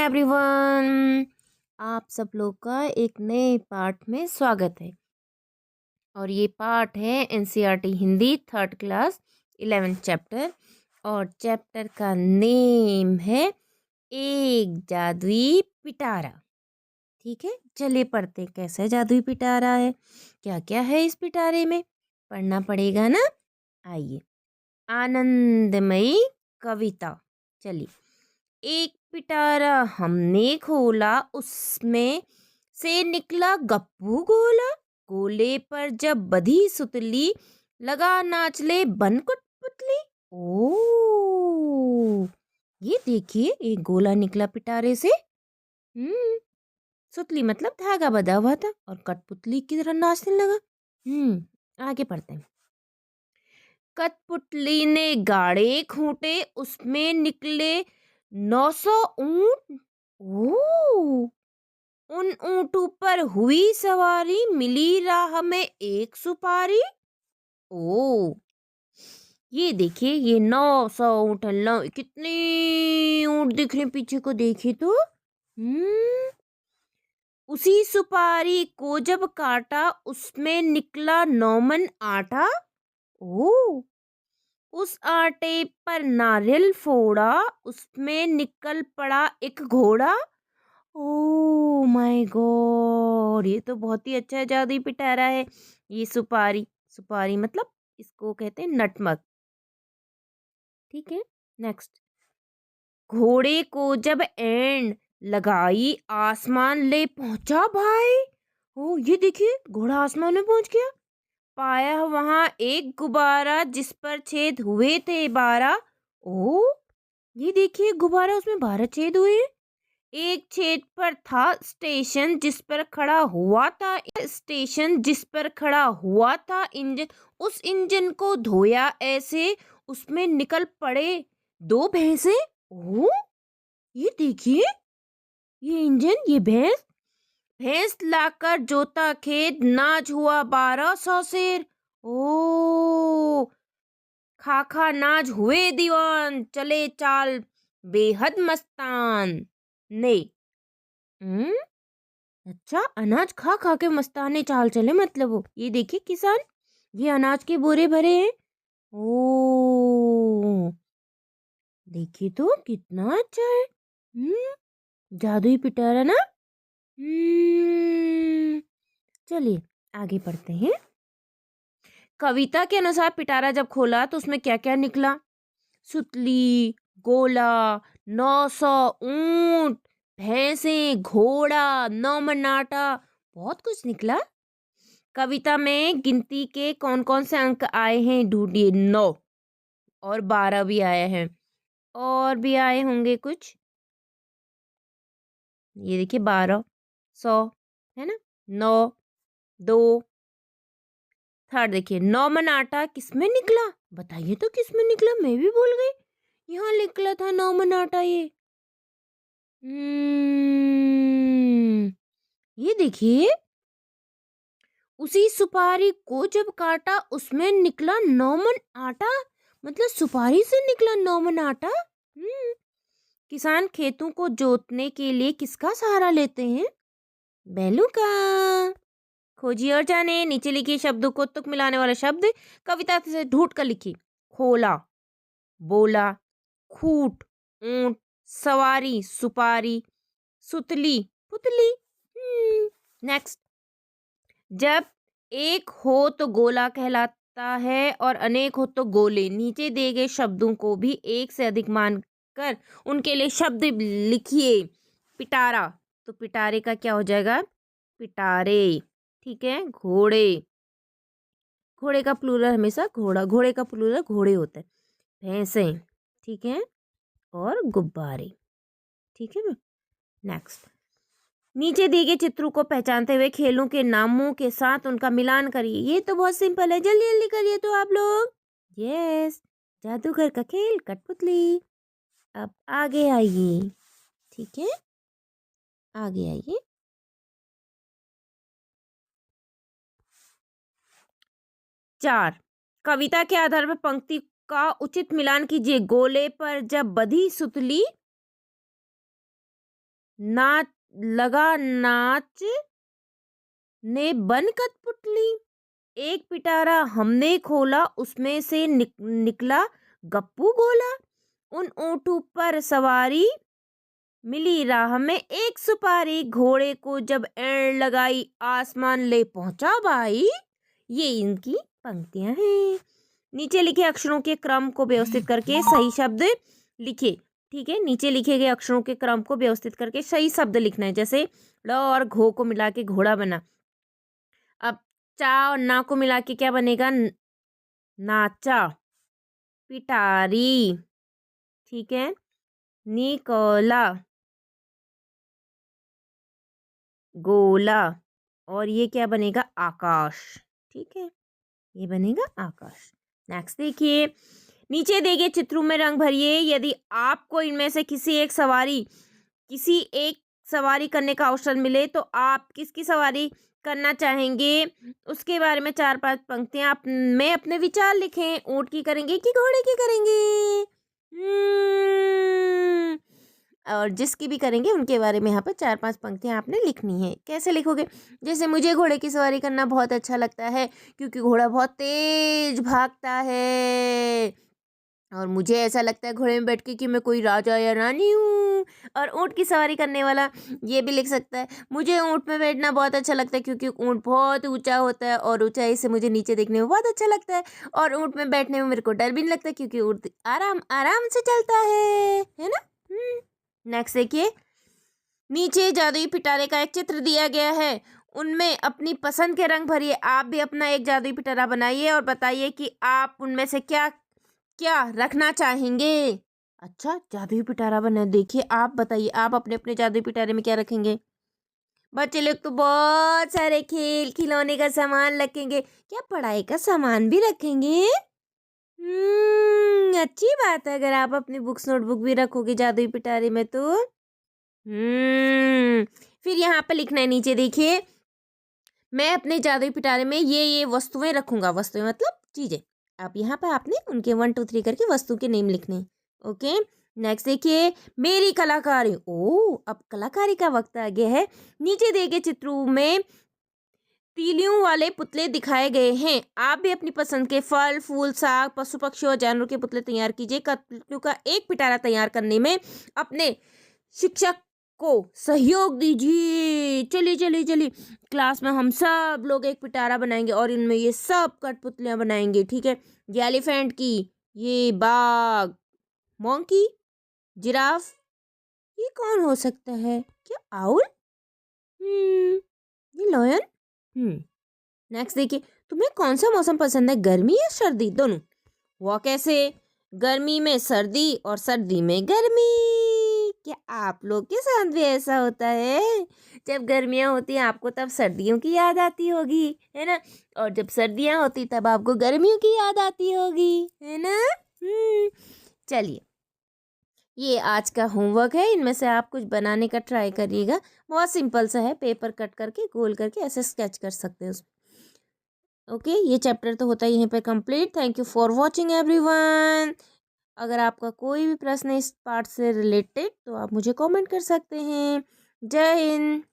Everyone, आप सब लोग का एक नए पार्ट में स्वागत है। और ये पार्ट है NCERT Hindi 3rd class 11th chapter. और चैप्टर का नेम है एक जादुई पिटारा। ठीक है, चलिए पढ़ते हैं कैसा जादुई पिटारा है, क्या क्या है इस पिटारे में, पढ़ना पड़ेगा ना। आइए, आनंदमयी कविता। चलिए, एक पिटारा हमने खोला, उसमें से निकला गप्पू गोला। गोले पर जब बधी सुतली, लगा नाचले बन कुटपुतली। ओ, ये देखिए, एक गोला निकला पिटारे से। सुतली मतलब धागा बंधा हुआ था, और कठपुतली की तरह नाचने लगा। आगे पढ़ते हैं। कठपुतली ने गाड़े खूंटे, उसमें निकले 900 ऊंट। ओ, उन ऊंटों पर हुई सवारी, मिली राह में एक सुपारी। ओ, ये देखिए, ये 900 ऊंट, कितने ऊंट दिख रहे पीछे को देखे तो। उसी सुपारी को जब काटा, उसमें निकला 9 मन आटा। ओ, उस आटे पर नारियल फोड़ा, उसमें निकल पड़ा एक घोड़ा। ओ माय गॉड, ये तो बहुत ही अच्छा जादुई पिटारा है। ये सुपारी, सुपारी मतलब इसको कहते हैं नटमग। ठीक है, नेक्स्ट। घोड़े को जब एंड लगाई, आसमान ले पहुंचा भाई। ओ, ये देखिए, घोड़ा आसमान में पहुंच गया। पाया वहां एक गुब्बारा, जिस पर छेद हुए थे 12। ओ, ये देखिए गुब्बारा, उसमें 12 छेद हुए। एक छेद पर था स्टेशन, जिस पर खड़ा हुआ था इंजन। उस इंजन को धोया ऐसे, उसमें निकल पड़े 2 भैंसे। ओ, ये देखिए, ये इंजन, ये भैंस। भैंस लाकर जोता खेत, नाज हुआ 1200 शेर। ओ, खाखा नाज हुए दीवान, चले चाल बेहद मस्तान ने। अच्छा, अनाज खा खा के मस्ताने चाल चले मतलब वो। ये देखिए किसान, ये अनाज के बोरे भरे हैं। ओ, देखिए तो कितना अच्छा है। जादुई पिटारा ना। चलिए आगे पढ़ते हैं। कविता के अनुसार पिटारा जब खोला तो उसमें क्या क्या निकला? सुतली, गोला, 900 ऊंट, भैंसे, घोड़ा, 9 मन आटा, बहुत कुछ निकला। कविता में गिनती के कौन कौन से अंक आए हैं ढूंढिए। 9 और 12 भी आए हैं, और भी आए होंगे कुछ। ये देखिए, 12, 100 है ना। 9, 2, थर्ड देखिए, 9 मन आटा किसमें निकला? बताइए तो किसमें निकला, मैं भी भूल गई। यहाँ निकला था 9 मन आटा। ये देखिए, उसी सुपारी को जब काटा, उसमें निकला 9 मन आटा। मतलब सुपारी से निकला 9 मन आटा। किसान खेतों को जोतने के लिए किसका सहारा लेते हैं? बैलों का। खोजिए और जाने, नीचे लिखिए शब्दों को तुक मिलाने वाला शब्द कविता से ढूंढ कर लिखिए। खोला, बोला, खूट, ऊंट, सवारी, सुपारी, सुतली, पुतली। नेक्स्ट। जब एक हो तो गोला कहलाता है, और अनेक हो तो गोले। नीचे दिए गए शब्दों को भी एक से अधिक मानकर उनके लिए शब्द लिखिए। पिटारा, तो पिटारे का क्या हो जाएगा? पिटारे। ठीक है, घोड़े, घोड़े का प्लूरल हमेशा घोड़ा, घोड़े का प्लूरल घोड़े होता है। भैंसे, ठीक है, और गुब्बारे। ठीक है। नेक्स्ट। नीचे दिए गए चित्रों को पहचानते हुए खेलों के नामों के साथ उनका मिलान करिए। ये तो बहुत सिंपल है, जल्दी जल्दी करिए तो आप लोग। यस, जादूगर का खेल कठपुतली। अब आगे आइए। ठीक है, आगे आइए। चार, कविता के आधार पर पंक्ति का उचित मिलान कीजिए। गोले पर जब बधी सुतली, नाच लगा नाच ने बन कठपुतली। एक पिटारा हमने खोला, उसमें से निकला गप्पू गोला। उन ऊँटों पर सवारी, मिली राह में एक सुपारी। घोड़े को जब एड़ लगाई, आसमान ले पहुंचा भाई। ये इनकी पंक्तियां हैं। नीचे लिखे अक्षरों के क्रम को व्यवस्थित करके सही शब्द लिखे। ठीक है, नीचे लिखे गए अक्षरों के क्रम को व्यवस्थित करके सही शब्द लिखना है। जैसे ड़ और घो को मिला के घोड़ा बना। अब चा और ना को मिला के क्या बनेगा? नाचा। पिटारी। ठीक है, निकोला, गोला। और ये क्या बनेगा? आकाश। ठीक है, ये बनेगा आकाश। नेक्स्ट देखिए, नीचे दिए गए चित्रों में रंग भरिए। यदि आपको इनमें से किसी एक सवारी करने का अवसर मिले तो आप किसकी सवारी करना चाहेंगे? उसके बारे में 4-5 पंक्तियां आप में अपने विचार लिखें। ऊंट की करेंगे कि घोड़े की करेंगे? और जिसकी भी करेंगे उनके बारे में यहाँ पर 4-5 पंक्तियाँ आपने लिखनी है। कैसे लिखोगे? जैसे मुझे घोड़े की सवारी करना बहुत अच्छा लगता है क्योंकि घोड़ा बहुत तेज भागता है, और मुझे ऐसा लगता है घोड़े में बैठ के कि मैं कोई राजा या रानी हूँ। और ऊँट की सवारी करने वाला ये भी लिख सकता है, मुझे ऊँट में बैठना बहुत अच्छा लगता है क्योंकि ऊँट बहुत ऊंचा होता है और ऊंचाई से मुझे नीचे देखने में बहुत अच्छा लगता है। और ऊँट में बैठने में मेरे को डर भी नहीं लगता क्योंकि ऊँट आराम आराम से चलता है ना। नेक्स्ट देखिए, नीचे जादुई पिटारे का एक चित्र दिया गया है, उनमें अपनी पसंद के रंग भरिए। आप भी अपना एक जादुई पिटारा बनाइए और बताइए कि आप उनमें से क्या क्या रखना चाहेंगे। अच्छा, जादुई पिटारा बना, देखिए आप बताइए, आप अपने अपने जादुई पिटारे में क्या रखेंगे? बच्चे लोग तो बहुत सारे खेल खिलौने का सामान रखेंगे, क्या पढ़ाई का सामान भी रखेंगे? अच्छी बात है अगर आप अपनी बुक्स नोटबुक भी रखोगे जादुई पिटारे में तो। फिर यहाँ पे लिखना है, नीचे देखिए, मैं अपने जादुई पिटारे में ये वस्तुएं रखूंगा। वस्तुएं मतलब चीजें। आप यहाँ पे आपने उनके 1 2 3 करके वस्तु के नेम लिखने। ओके, नेक्स्ट देखिए, मेरी कलाकारी। अब कलाकारी का वक्त आ गया है। नीचे दिए गए चित्रों में तीलियों वाले पुतले दिखाए गए हैं। आप भी अपनी पसंद के फल, फूल, साग, पशु पक्षी और जानवर के पुतले तैयार कीजिए। कठपुतलियों का एक पिटारा तैयार करने में अपने शिक्षक को सहयोग दीजिए। चलिए चलिए चलिए, क्लास में हम सब लोग एक पिटारा बनाएंगे और इनमें ये सब कठपुतलियां बनाएंगे। ठीक है, ये एलिफेंट की, ये बाघ, मोंकी, जिराफ, ये कौन हो सकता है? क्या आउल? ये लॉयन। नेक्स्ट देखिए, तुम्हें कौन सा मौसम पसंद है, गर्मी या सर्दी? दोनों। वो कैसे? गर्मी में सर्दी और सर्दी में गर्मी। क्या आप लोग के साथ भी ऐसा होता है? जब गर्मियाँ होती हैं आपको तब सर्दियों की याद आती होगी, है ना? और जब सर्दियाँ होती तब आपको गर्मियों की याद आती होगी, है ना? चलिए, ये आज का होमवर्क है, इनमें से आप कुछ बनाने का ट्राई करिएगा। बहुत सिंपल सा है, पेपर कट करके गोल करके ऐसे स्केच कर सकते हैं उसमें। ओके, ये चैप्टर तो होता ही यहीं पे complete. Thank you for watching everyone. अगर आपका कोई भी प्रश्न इस पार्ट से रिलेटेड तो आप मुझे कमेंट कर सकते हैं। जय हिंद।